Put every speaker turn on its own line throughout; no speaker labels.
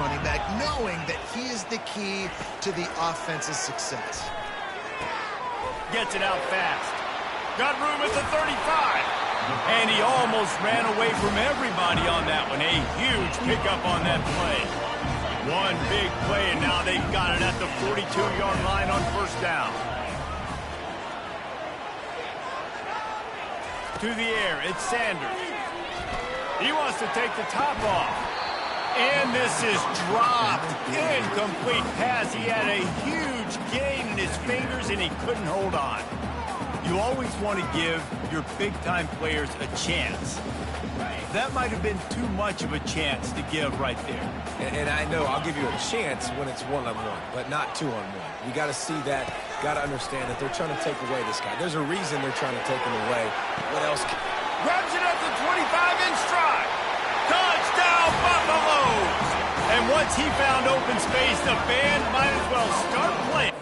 running back, knowing that he is the key to the offense's success.
Gets it out fast. Got room at the 35. And he almost ran away from everybody on that one. A huge pickup on that play. One big play, and now they've got it at the 42-yard line on first down. To the air, it's Sanders. He wants to take the top off. And this is dropped. Incomplete pass. He had a huge gain in his fingers, and he couldn't hold on. You always want to give your big-time players a chance. That might have been too much of a chance to give right there.
And I know I'll give you a chance when it's one-on-one, but not two-on-one. You got to see that, got to understand that they're trying to take away this guy. There's a reason they're trying to take him away. What else?
Grabs it at the 25 in stride. Touchdown, Buffaloes! And once he found open space, the band might as well start playing.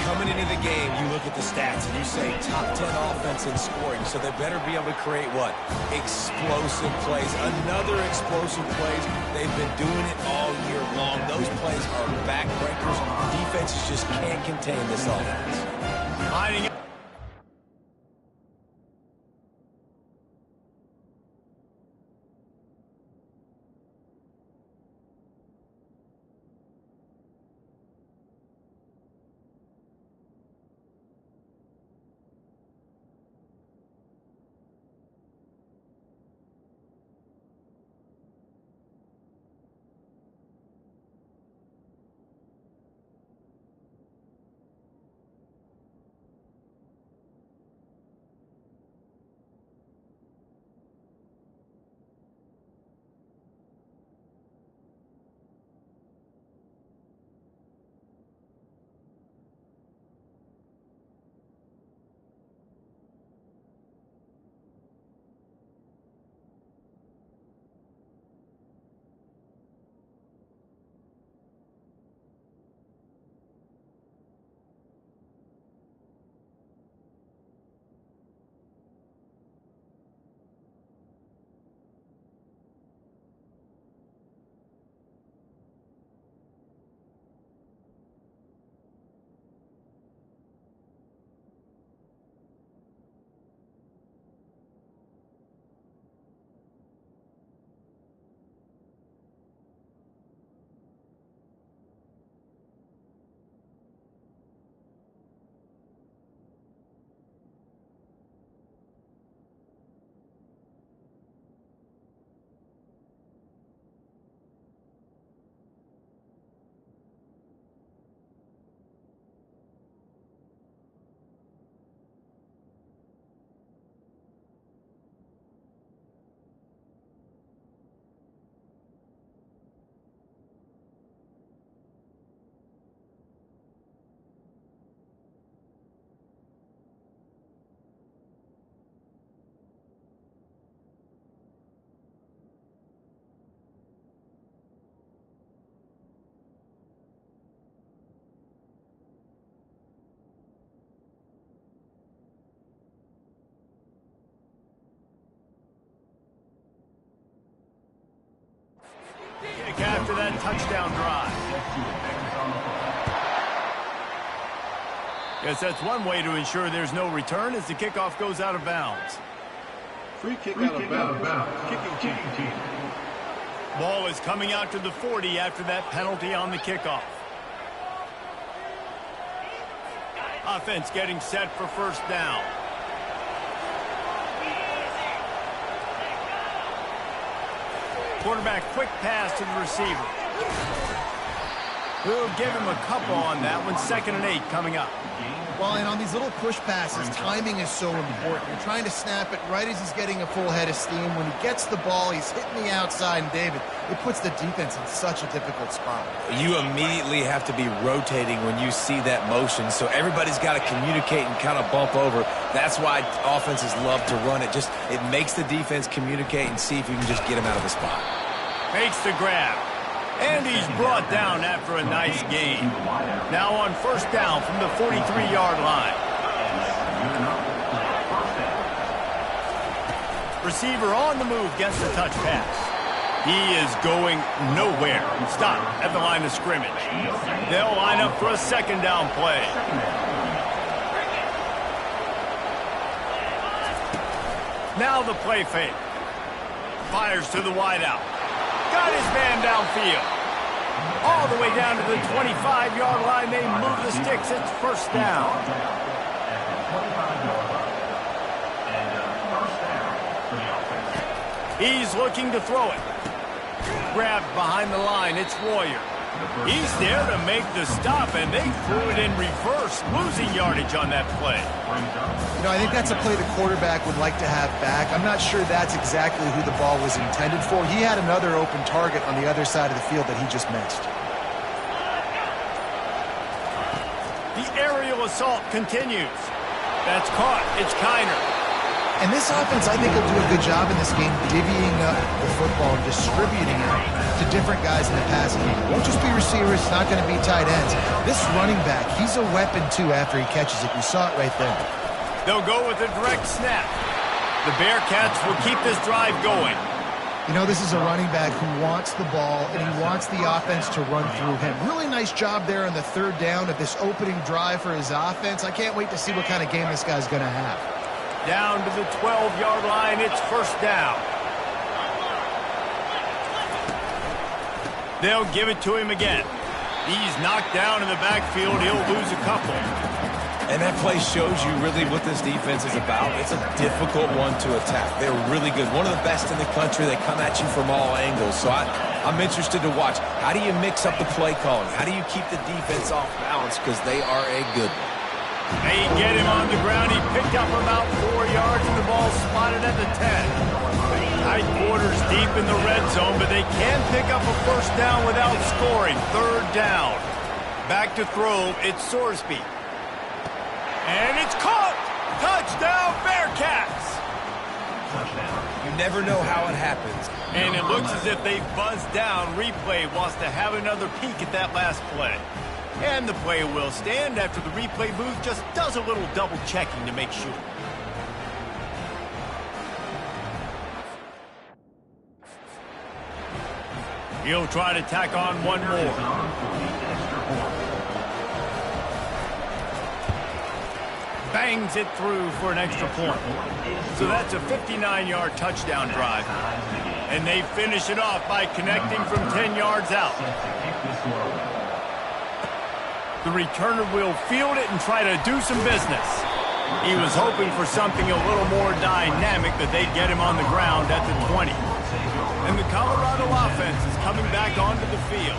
Coming into the game, you look at the stats and you say top 10 offense in scoring, so they better be able to create what? Explosive plays. Another explosive plays. They've been doing it all year long. Those plays are backbreakers. Defenses just can't contain this offense.
Hiding. After that touchdown drive. Guess that's one way to ensure there's no return as the kickoff goes out of bounds.
Free kick out of bounds. Kicking team.
Ball is coming out to the 40 after that penalty on the kickoff. Offense getting set for first down. Quarterback quick pass to the receiver. We'll give him a couple on that one. 2nd and 8 coming up.
Well, and on these little push passes, timing is so important. You're trying to snap it right as he's getting a full head of steam. When he gets the ball, he's hitting the outside, and David, it puts the defense in such a difficult spot.
You immediately have to be rotating when you see that motion, so everybody's got to communicate and kind of bump over. That's why offenses love to run it. Just it makes the defense communicate and see if you can just get him out of the spot.
Makes the grab. And he's brought down after a nice gain. Now on first down from the 43-yard line. Receiver on the move gets the touch pass. He is going nowhere. Stop at the line of scrimmage. They'll line up for a 2nd down play. Now the play fake. Fires to the wideout. Got his man downfield. All the way down to the 25-yard line. They move the sticks. It's first down. He's looking to throw it. Grabbed behind the line. It's Royer. He's there to make the stop, and they threw it in reverse, losing yardage on that play.
You know, I think that's a play the quarterback would like to have back. I'm not sure that's exactly who the ball was intended for. He had another open target on the other side of the field that he just missed.
The aerial assault continues. That's caught. It's Kiner.
And this offense, I think, will do a good job in this game divvying up the football and distributing it to different guys in the passing game. It won't just be receivers. It's not going to be tight ends. This running back, he's a weapon, too, after he catches it. You saw it right there.
They'll go with a direct snap. The Bearcats will keep this drive going.
You know, this is a running back who wants the ball, and he wants the offense to run through him. Really nice job there on the third down of this opening drive for his offense. I can't wait to see what kind of game this guy's going to have.
Down to the 12-yard line, it's first down. They'll give it to him again. He's knocked down in the backfield. He'll lose a couple.
And that play shows you really what this defense is about. It's a difficult one to attack. They're really good. One of the best in the country. They come at you from all angles. So I'm interested to watch. How do you mix up the play calling? How do you keep the defense off balance? Because they are a good one.
They get him on the ground. He picked up about 4 yards, and the ball spotted at the 10. Tight quarters deep in the red zone, but they can pick up a first down without scoring. Third down. Back to throw. It's Sorsby. And it's caught! Touchdown, Bearcats!
You never know how it happens.
And it looks as if they buzzed down. Replay wants to have another peek at that last play. And the play will stand after the replay booth just does a little double checking to make sure. He'll try to tack on one more. Bangs it through for an extra point. So that's a 59-yard touchdown drive. And they finish it off by connecting from 10 yards out. The returner will field it and try to do some business. He was hoping for something a little more dynamic, but they'd get him on the ground at the 20. And the Colorado offense is coming back onto the field.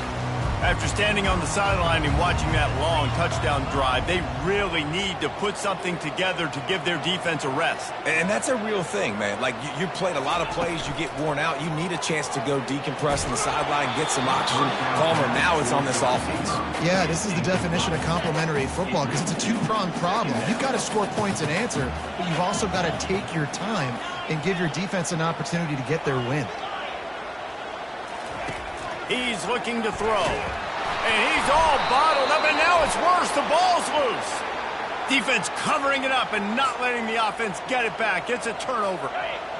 After standing on the sideline and watching that long touchdown drive, they really need to put something together to give their defense a rest.
And that's a real thing, man. Like, you played a lot of plays, you get worn out. You need a chance to go decompress on the sideline, get some oxygen. Palmer, now it's on this offense.
Yeah, this is the definition of complementary football because it's a two-pronged problem. You've got to score points and answer, but you've also got to take your time and give your defense an opportunity to get their win.
He's looking to throw. And he's all bottled up, and now it's worse. The ball's loose. Defense covering it up and not letting the offense get it back. It's a turnover.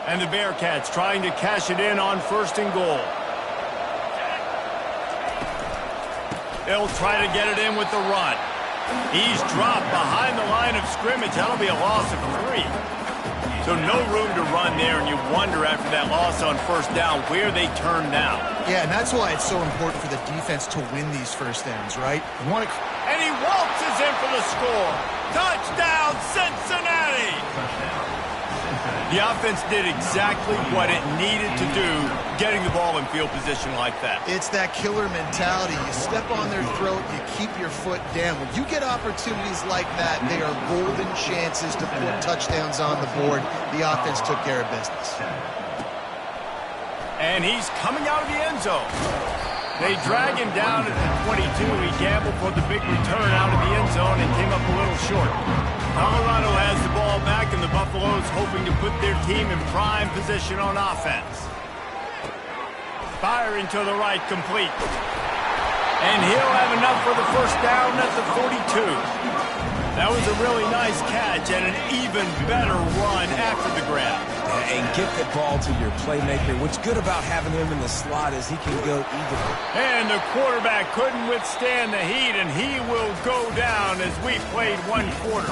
And the Bearcats trying to cash it in on first and goal. They'll try to get it in with the run. He's dropped behind the line of scrimmage. That'll be a loss of 3. So no room to run there, and you wonder after that loss on first down where they turn now.
Yeah, and that's why it's so important for the defense to win these first downs, right?
And he waltzes in for the score. Touchdown, Cincinnati! The offense did exactly what it needed to do, getting the ball in field position like that.
It's that killer mentality. You step on their throat, you keep your foot down. When you get opportunities like that, they are golden chances to put touchdowns on the board. The offense took care of business. And he's coming out of the end zone. They drag him down at the 22. He gambled for the big return out of the end zone and came up a little short. Colorado has the ball back, and the Buffaloes hoping to put their team in prime position on offense. Firing to the right, complete. And he'll have enough for the first down at the 42. That was a really nice catch and an even better run after the grab.
And get the ball to your playmaker. What's good about having him in the slot is he can go either.
And the quarterback couldn't withstand the heat, and he will go down as we played one quarter.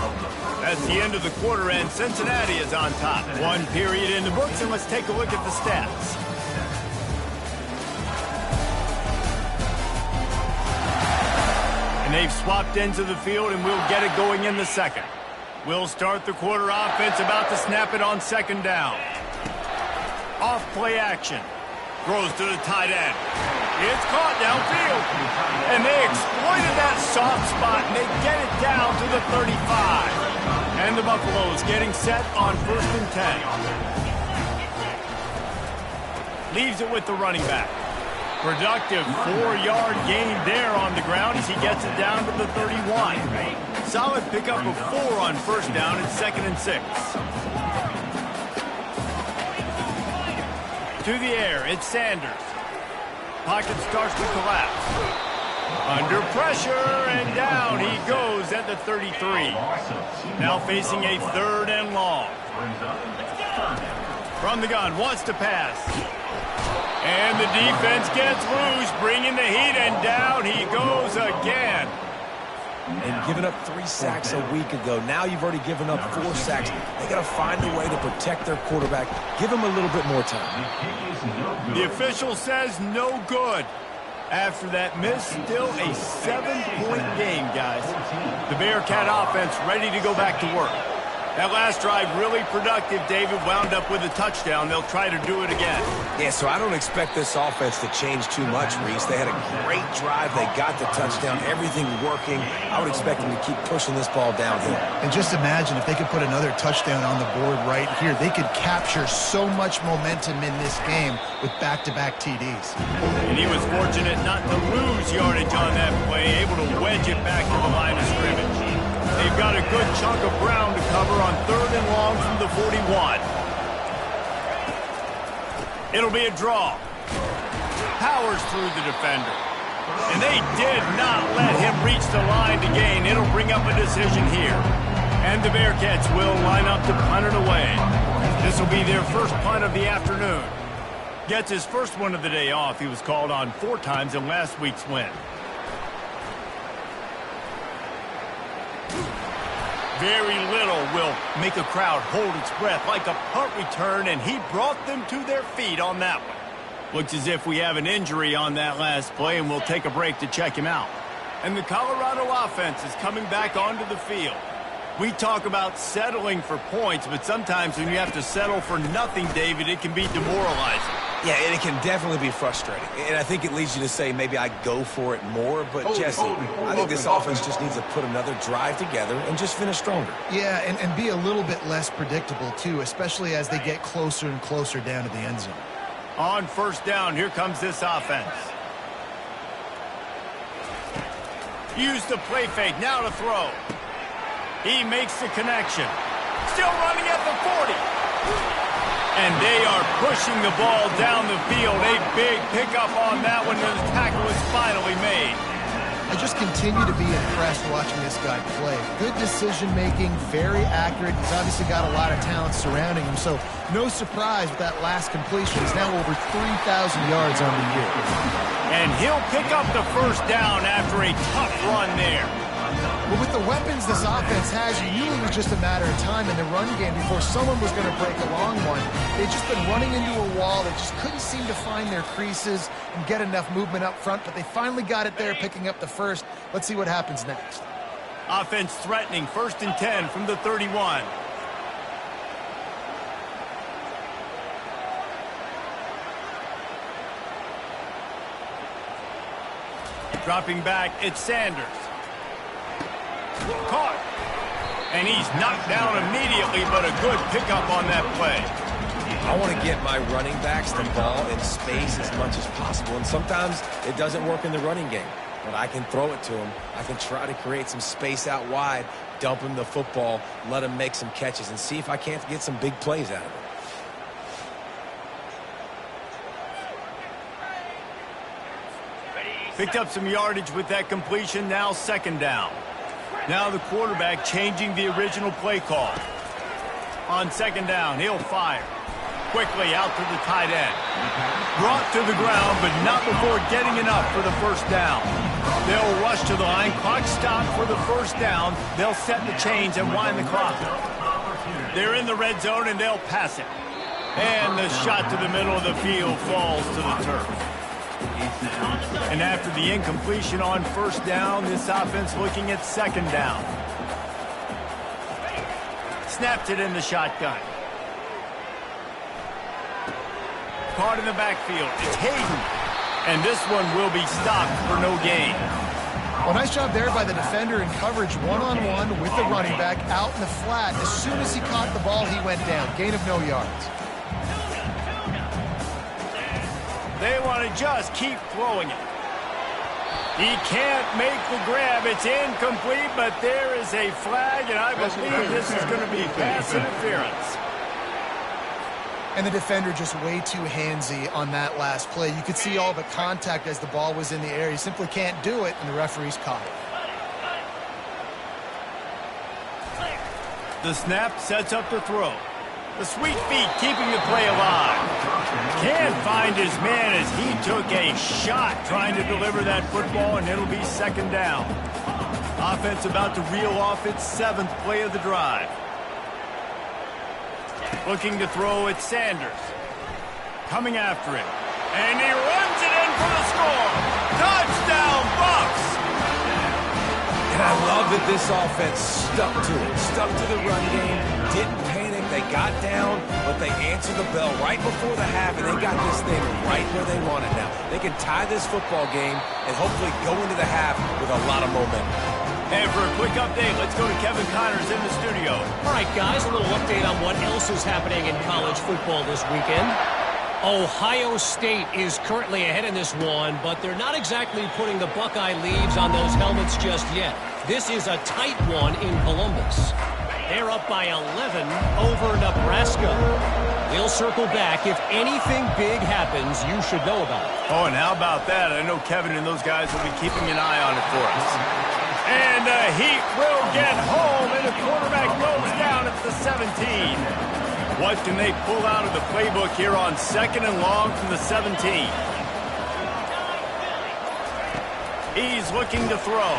That's the end of the quarter, and Cincinnati is on top. One period in the books, and let's take a look at the stats. And they've swapped ends of the field, and we'll get it going in the second. We'll start the quarter offense, about to snap it on second down. Off play action. Throws to the tight end. It's caught downfield. And they exploited that soft spot, and they get it down to the 35. And the Buffaloes getting set on first and 10. Leaves it with the running back. Productive 4-yard gain there on the ground as he gets it down to the 31. Solid pickup of 4 on first down and 2nd and 6. To the air, it's Sanders. Pocket starts to collapse. Under pressure, and down he goes at the 33. Now facing a 3rd and long. From the gun, wants to pass. And the defense gets loose, bringing the heat, and down he goes again.
And giving up 3 sacks a week ago. Now you've already given up 4 sacks. They got to find a way to protect their quarterback. Give him a little bit more time.
The official says no good. After that miss, still a 7-point game, guys. The Bearcat offense ready to go back to work. That last drive really productive. David wound up with a touchdown. They'll try to do it again.
Yeah, so I don't expect this offense to change too much, Reese. They had a great drive. They got the touchdown. Everything working. I would expect them to keep pushing this ball downhill.
And just imagine if they could put another touchdown on the board right here. They could capture so much momentum in this game with back-to-back TDs.
And he was fortunate not to lose yardage on that play, able to wedge it back to the line of scrimmage. They've got a good chunk of ground to cover on 3rd and long from the 41. It'll be a draw. Powers through the defender. And they did not let him reach the line to gain. It'll bring up a decision here. And the Bearcats will line up to punt it away. This will be their first punt of the afternoon. Gets his first one of the day off. He was called on 4 times in last week's win. Very little will make a crowd hold its breath like a punt return, and he brought them to their feet on that one. Looks as if we have an injury on that last play, and we'll take a break to check him out. And the Colorado offense is coming back onto the field. We talk about settling for points, but sometimes when you have to settle for nothing, David, it can be demoralizing.
Yeah, and it can definitely be frustrating. And I think it leads you to say maybe I go for it more. But, Jesse, I think this offense just needs to put another drive together and just finish stronger.
Yeah, and be a little bit less predictable, too, especially as they get closer and closer down to the end zone.
On 1st down, here comes this offense. Use the play fake, now to throw. He makes the connection. Still running at the 40. And they are pushing the ball down the field. A big pickup on that one, and the tackle is finally made.
I just continue to be impressed watching this guy play. Good decision-making, very accurate. He's obviously got a lot of talent surrounding him, so no surprise with that last completion. He's now over 3,000 yards on the year.
And he'll pick up the 1st down after a tough run there.
But with the weapons this offense has, you knew it was just a matter of time in the run game before someone was going to break a long one. They'd just been running into a wall. They just couldn't seem to find their creases and get enough movement up front, but they finally got it there, picking up the 1st. Let's see what happens next.
Offense threatening, 1st and 10 from the 31. Dropping back, it's Sanders. Caught. And he's knocked down immediately, but a good pickup on that play.
I want to get my running backs the ball in space as much as possible, and sometimes it doesn't work in the running game. But I can throw it to him. I can try to create some space out wide, dump him the football, let him make some catches, and see if I can't get some big plays out of it.
Picked up some yardage with that completion, now 2nd down. Now the quarterback changing the original play call. On 2nd down, he'll fire. Quickly out to the tight end. Brought to the ground, but not before getting enough for the 1st down. They'll rush to the line. Clock stopped for the 1st down. They'll set the chains and wind the clock. They're in the red zone, and they'll pass it. And the shot to the middle of the field falls to the turf. And after the incompletion on 1st down, this offense looking at 2nd down. Snapped it in the shotgun. Caught in the backfield. It's Hayden. And this one will be stopped for no gain.
Well, nice job there by the defender in coverage, one-on-one with the running back out in the flat. As soon as he caught the ball, he went down. Gain of no yards.
They want to just keep throwing it. He can't make the grab. It's incomplete, but there is a flag, and I believe this is going to be pass interference.
And the defender just way too handsy on that last play. You could see all the contact as the ball was in the air. He simply can't do it, and the referee's caught it.
The snap sets up the throw. The sweet feet keeping the play alive. Can't find his man as he took a shot trying to deliver that football, and it'll be second down. Offense about to reel off its 7th play of the drive. Looking to throw at Sanders. Coming after him. And he runs it in for the score. Touchdown, Bucs!
And I love that this offense stuck to it. Stuck to the run game. Didn't panic. They got down, but they answered the bell right before the half, and they got this thing right where they want it now. They can tie this football game and hopefully go into the half with a lot of momentum.
And for a quick update, let's go to Kevin Connors in the studio.
All right, guys, a little update on what else is happening in college football this weekend. Ohio State is currently ahead in this one, but they're not exactly putting the Buckeye leaves on those helmets just yet. This is a tight one in Columbus. They're up by 11 over Nebraska. We'll circle back. If anything big happens, you should know about it.
Oh, and how about that? I know Kevin and those guys will be keeping an eye on it for us. And the Heat will get home, and the quarterback goes down at the 17. What can they pull out of the playbook here on 2nd and long from the 17? He's looking to throw.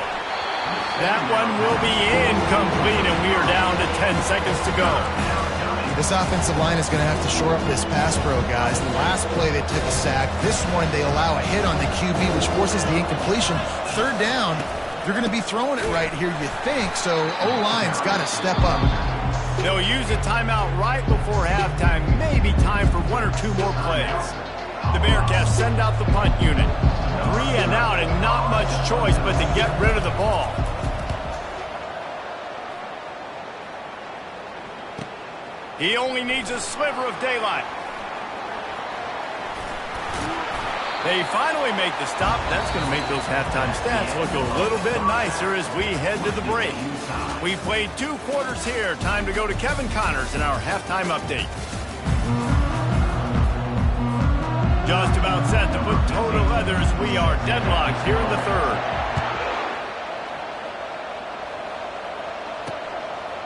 That one will be incomplete, and we are down to 10 seconds to go.
This offensive line is going to have to shore up this pass pro, guys. The last play they took a sack. This one they allow a hit on the QB, which forces the incompletion. 3rd down, you're going to be throwing it right here, you think, so O-line's got to step up.
They'll use a timeout right before halftime, maybe time for 1 or 2 more plays. The Bearcats send out the punt unit. 3 and out, and not much choice but to get rid of the ball. He only needs a sliver of daylight. They finally make the stop. That's going to make those halftime stats look a little bit nicer as we head to the break. We played 2 quarters here. Time to go to Kevin Connors in our halftime update. Just about set to put toe to leather as we are deadlocked here in the 3rd.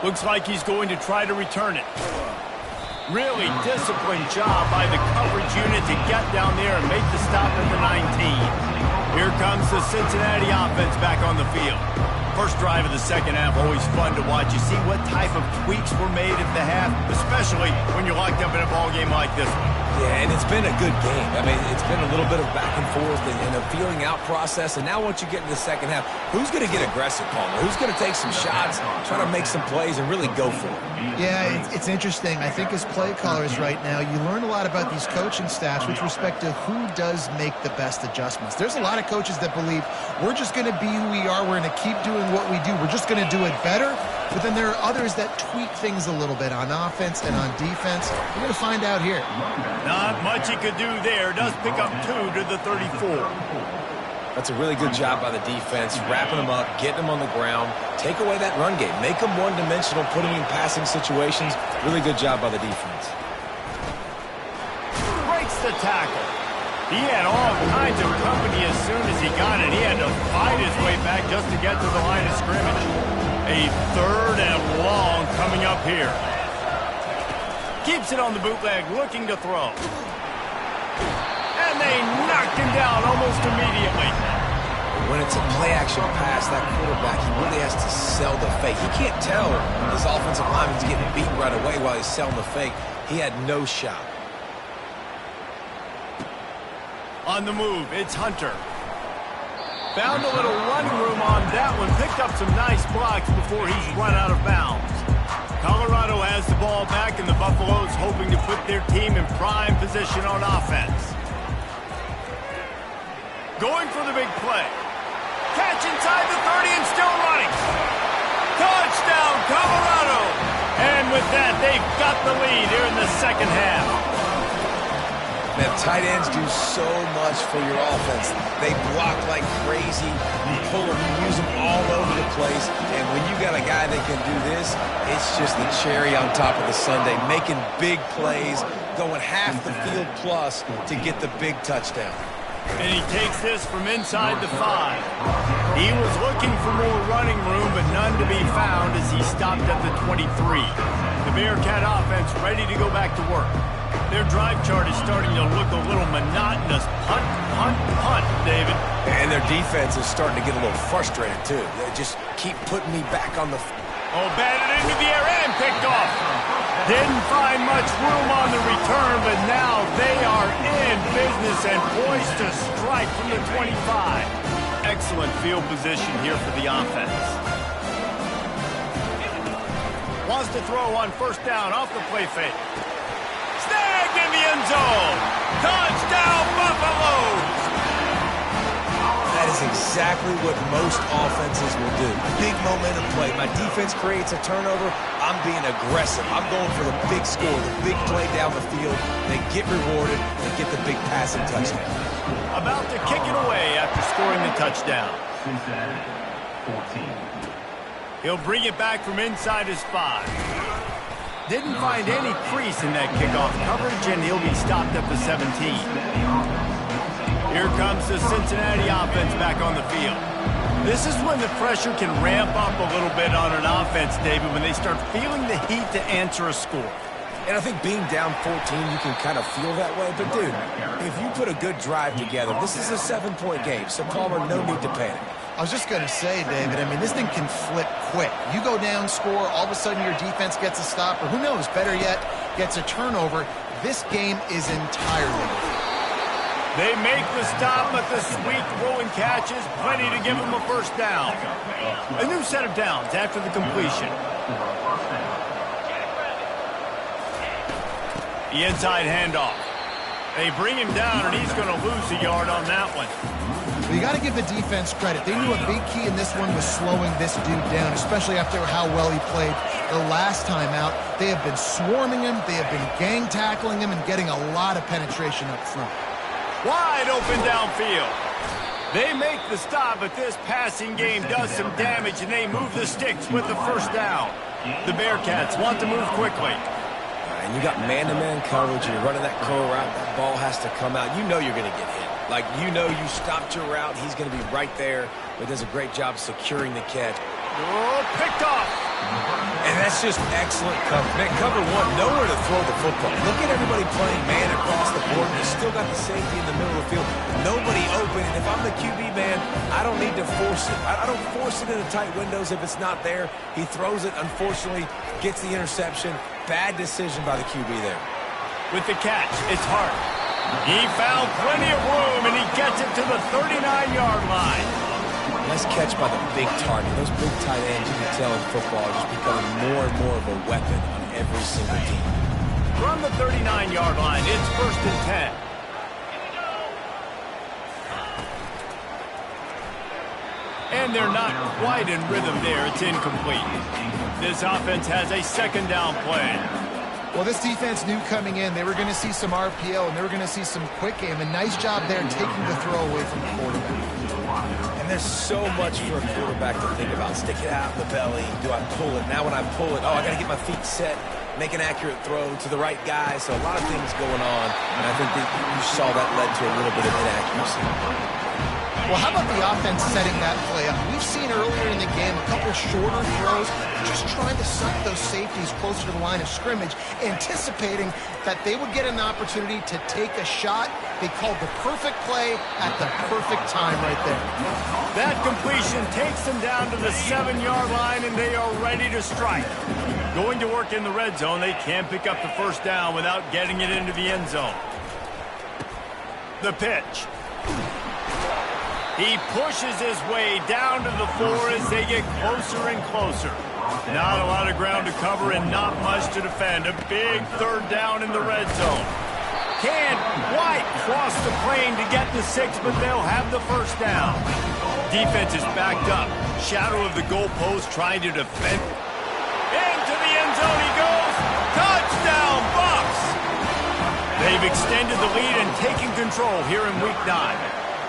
Looks like he's going to try to return it. Really disciplined job by the coverage unit to get down there and make the stop at the 19. Here comes the Cincinnati offense back on the field. First drive of the 2nd half, always fun to watch. You see what type of tweaks were made at the half, especially when you're locked up in a ball game like this one.
Yeah, and it's been a good game. I mean, it's been a little bit of back and forth and a feeling out process. And now once you get into the 2nd half, who's going to get aggressive, Palmer? Who's going to take some shots, try to make some plays, and really go for it?
Yeah, it's interesting. I think as play callers right now, you learn a lot about these coaching staffs with respect to who does make the best adjustments. There's a lot of coaches that believe we're just going to be who we are. We're going to keep doing what we do. We're just going to do it better. But then there are others that tweak things a little bit on offense and on defense. We're going to find out here.
Not much he could do there. Does pick up 2 to the 34.
That's a really good job by the defense, wrapping them up, getting them on the ground, take away that run game, make them one-dimensional, put them in passing situations. Really good job by the defense.
Breaks the tackle. He had all kinds of company as soon as he got it. He had to fight his way back just to get to the line of scrimmage. A 3rd and long coming up here. Keeps it on the bootleg, looking to throw. And they knocked him down almost immediately.
When it's a play-action pass, that quarterback, he really has to sell the fake. He can't tell his offensive lineman's getting beaten right away while he's selling the fake. He had no shot.
On the move, it's Hunter. Found a little running room on that one. Picked up some nice blocks before he's run out of bounds. Colorado has the ball back, and the Buffaloes hoping to put their team in prime position on offense. Going for the big play. Catch inside the 30 and still running. Touchdown, Colorado! And with that, they've got the lead here in the 2nd half.
Man, tight ends do so much for your offense. They block like crazy. You pull them, you use them all over the place. And when you got a guy that can do this, it's just the cherry on top of the sundae, making big plays, going half the field plus to get the big touchdown.
And he takes this from inside the 5. He was looking for more running room, but none to be found as he stopped at the 23. The Bearcat offense ready to go back to work. Their drive chart is starting to look a little monotonous. Punt, punt, punt, David.
And their defense is starting to get a little frustrated, too. They just keep putting me back on the...
Oh, batted into the air and picked off. Didn't find much room on the return, but now they are in business and poised to strike from the 25. Excellent field position here for the offense. Wants to throw on first down off the play fake. Snagged in the end zone. Touchdown, Buffaloes.
That is exactly what most offenses will do. Big momentum play. My defense creates a turnover. I'm being aggressive. I'm going for the big score, the big play down the field. They get rewarded and get the big passing touchdown.
About to kick it away after scoring the touchdown.
14.
He'll bring it back from inside his 5. Didn't find any crease in that kickoff coverage, and he'll be stopped at the 17. Here comes the Cincinnati offense back on the field. This is when the pressure can ramp up a little bit on an offense, David, when they start feeling the heat to answer a score.
And I think being down 14, you can kind of feel that way. But, dude, if you put a good drive together, this is a 7-point game, so Palmer, no need to panic.
I was just going to say, David, I mean, this thing can flip quick. You go down, score, all of a sudden your defense gets a stop, or who knows, better yet, gets a turnover. This game is entirely over.
They make the stop, but the sweet throw and catch is plenty to give them a first down. A new set of downs after the completion. The inside handoff. They bring him down, and he's going to lose a yard on that one.
Well, you got to give the defense credit. They knew a big key in this one was slowing this dude down, especially after how well he played the last time out. They have been swarming him. They have been gang tackling him and getting a lot of penetration up front.
Wide open downfield. They make the stop, but this passing game does some damage, and they move the sticks with the first down. The Bearcats want to move quickly.
And you got man-to-man coverage, and you're running that curl route, that ball has to come out. You know you're going to get hit. Like, you know you stopped your route. He's going to be right there, but does a great job securing the catch.
Oh, picked off.
And that's just excellent cover. Man, cover one, nowhere to throw the football. Look at everybody playing man across the board. You still got the safety in the middle of the field. Nobody open. And if I'm the QB, man, I don't need to force it. I don't force it into tight windows if it's not there. He throws it, unfortunately, gets the interception. Bad decision by the QB there.
With the catch, it's Hart. He found plenty of room, and he gets it to the 39-yard line.
Nice catch by the big target. Those big tight ends, you can tell in football, are just becoming more and more of a weapon on every single team.
From the 39-yard line, it's 1st and 10. And they're not quite in rhythm there. It's incomplete. This offense has a second down play.
Well, this defense knew coming in they were going to see some RPO and they were going to see some quick game. And nice job there taking the throw away from the quarterback.
And there's so much for a quarterback to think about. Stick it out in the belly. Do I pull it? Now when I pull it, I got to get my feet set, make an accurate throw to the right guy. So a lot of things going on. And I think that you saw that led to a little bit of inaccuracy.
Well, how about the offense setting that play up? We've seen earlier in the game a couple shorter throws, just trying to suck those safeties closer to the line of scrimmage, anticipating that they would get an opportunity to take a shot. They called the perfect play at the perfect time right there.
That completion takes them down to the 7-yard line, and they are ready to strike. Going to work in the red zone, they can't pick up the first down without getting it into the end zone. The pitch. He pushes his way down to the 4 as they get closer and closer. Not a lot of ground to cover and not much to defend. A big third down in the red zone. Can White cross the plane to get the 6, but they'll have the first down. Defense is backed up. Shadow of the goalpost trying to defend. Into the end zone he goes. Touchdown, Bucks! They've extended the lead and taken control here in Week 9.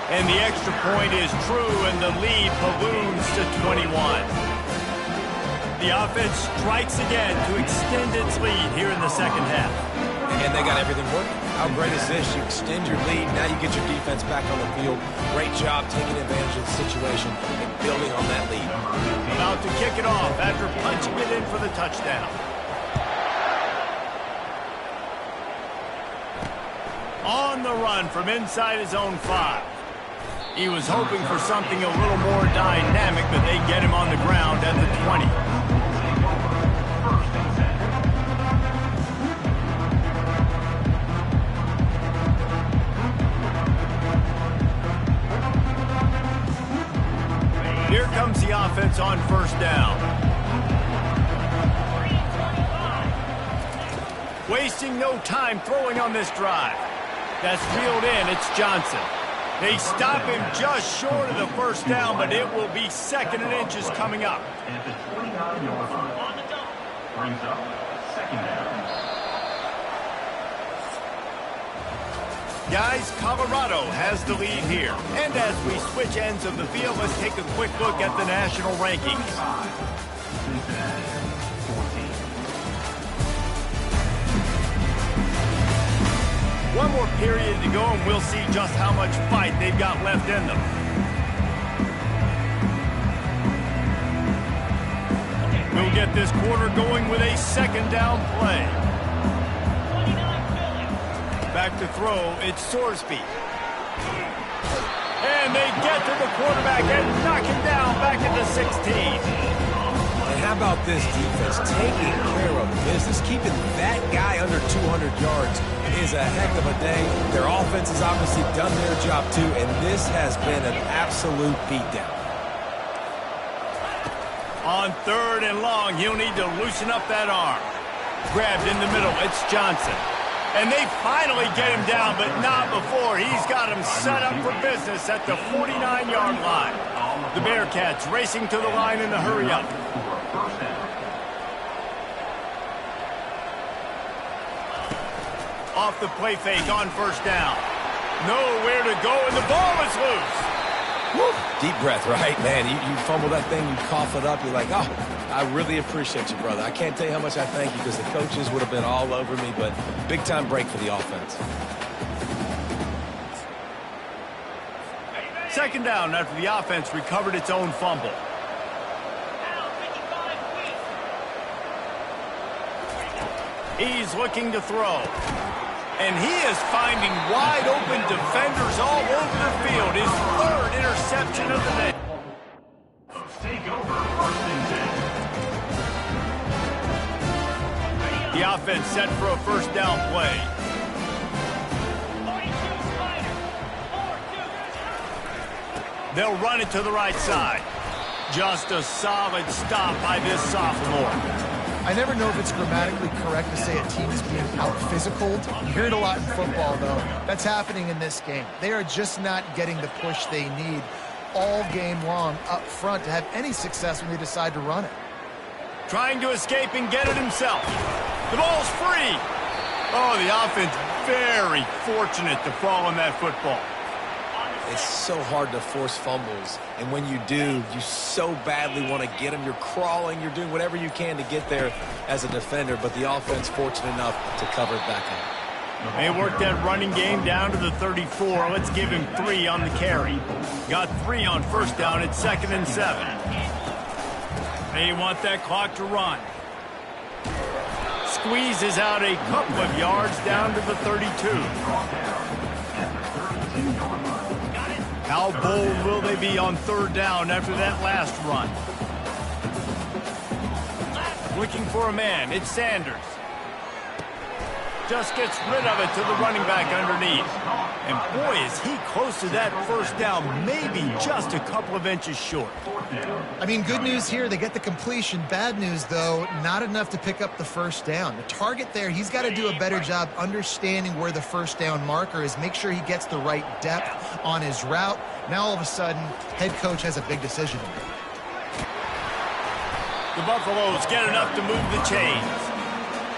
And the extra point is true, and the lead balloons to 21. The offense strikes again to extend its lead here in the second half.
And they got everything working. How great is this? You extend your lead, now you get your defense back on the field. Great job taking advantage of the situation and building on that lead.
About to kick it off after punching it in for the touchdown. On the run from inside his own 5. He was hoping for something a little more dynamic, but they get him on the ground at the 20. Here comes the offense on first down. Wasting no time throwing on this drive. That's reeled in. It's Johnson. They stop him just short of the first down, but it will be 2nd and inches coming up.
At the 29-yard line. Brings up 2nd down.
Guys, Colorado has the lead here. And as we switch ends of the field, let's take a quick look at the national rankings.
Cincinnati, 14.
One more period to go, and we'll see just how much fight they've got left in them. We'll get this quarter going with a 2nd down play. Back to throw, it's Sorsby. And they get to the quarterback and knock him down back at the 16.
And how about this defense taking care of business? Keeping that guy under 200 yards is a heck of a day. Their offense has obviously done their job too, and this has been an absolute beatdown.
On 3rd and long, he'll need to loosen up that arm. Grabbed in the middle, it's Johnson. And they finally get him down, but not before. He's got him set up for business at the 49-yard line. The Bearcats racing to the line in a hurry-up. Off the play fake on first down. Nowhere to go, and the ball is loose.
Woo. Deep breath, right? Man, you fumble that thing, you cough it up, you're like, oh, I really appreciate you, brother. I can't tell you how much I thank you because the coaches would have been all over me, but big-time break for the offense.
2nd down after the offense recovered its own fumble. He's looking to throw. And he is finding wide-open defenders all over the field. His 3rd interception of the day.
Take over 1st and 10.
The offense set for a first down play. They'll run it to the right side. Just a solid stop by this sophomore.
I never know if it's grammatically correct to say a team is being out-physicaled. You hear it a lot in football, though. That's happening in this game. They are just not getting the push they need all game long up front to have any success when they decide to run it.
Trying to escape and get it himself. The ball's free. Oh, the offense very fortunate to fall on that football.
It's so hard to force fumbles, and when you do, you so badly want to get them. You're crawling, you're doing whatever you can to get there as a defender, but the offense fortunate enough to cover it back up.
They worked that running game down to the 34. Let's give him 3 on the carry. Got 3 on first down at 2nd and 7. They want that clock to run. Squeezes out a couple of yards down to the 32. How bold will they be on 3rd down after that last run? Looking for a man, it's Sanders. Just gets rid of it to the running back underneath. And boy, is he close to that first down, maybe just a couple of inches short.
I mean, good news here, they get the completion. Bad news, though, not enough to pick up the first down. The target there, he's got to do a better job understanding where the first down marker is, make sure he gets the right depth on his route. Now, all of a sudden, head coach has a big decision to make.
The Buffaloes get enough to move the chains.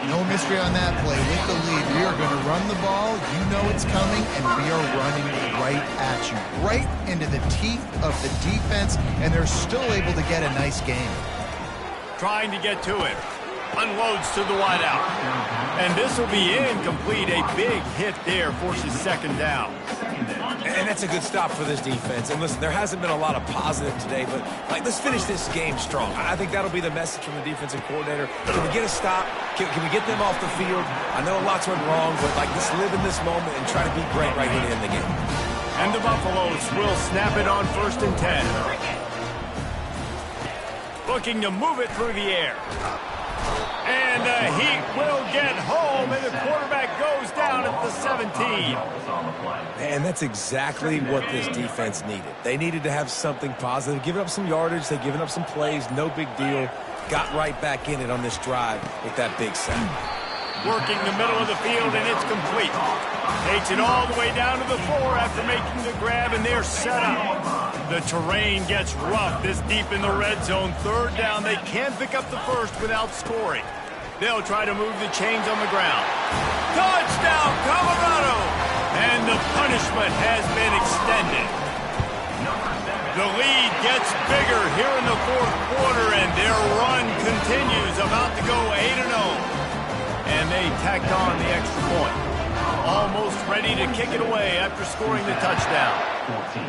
No mystery on that play. With the lead, we are going to run the ball. You know it's coming, and we are running right at you. Right into the teeth of the defense, and they're still able to get a nice game.
Trying to get to it. Unloads to the wideout. And this will be incomplete. A big hit there forces second down.
And that's a good stop for this defense. And listen, there hasn't been a lot of positive today, but let's finish this game strong. I think that'll be the message from the defensive coordinator. Can we get a stop? Can we get them off the field? I know lots went wrong, but let's live in this moment and try to be great right here to end the game.
And the Buffaloes will snap it on 1st and 10. Looking to move it through the air. And the Heat will get home, and the quarterback goes down at the 17.
And that's exactly what this defense needed. They needed to have something positive. Giving up some yardage, they've given up some plays, no big deal. Got right back in it on this drive with that big sack.
Working the middle of the field, and it's complete. Takes it all the way down to the 4 after making the grab, and they're set up. The terrain gets rough this deep in the red zone. 3rd down, they can't pick up the first without scoring. They'll try to move the chains on the ground. Touchdown, Colorado! And the punishment has been extended. The lead gets bigger here in the 4th quarter, and their run continues, about to go 8-0. And they tacked on the extra point. Almost ready to kick it away after scoring the touchdown.
14.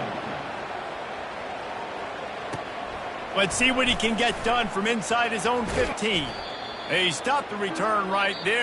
Let's see what he can get done from inside his own 15. He stopped the return right there.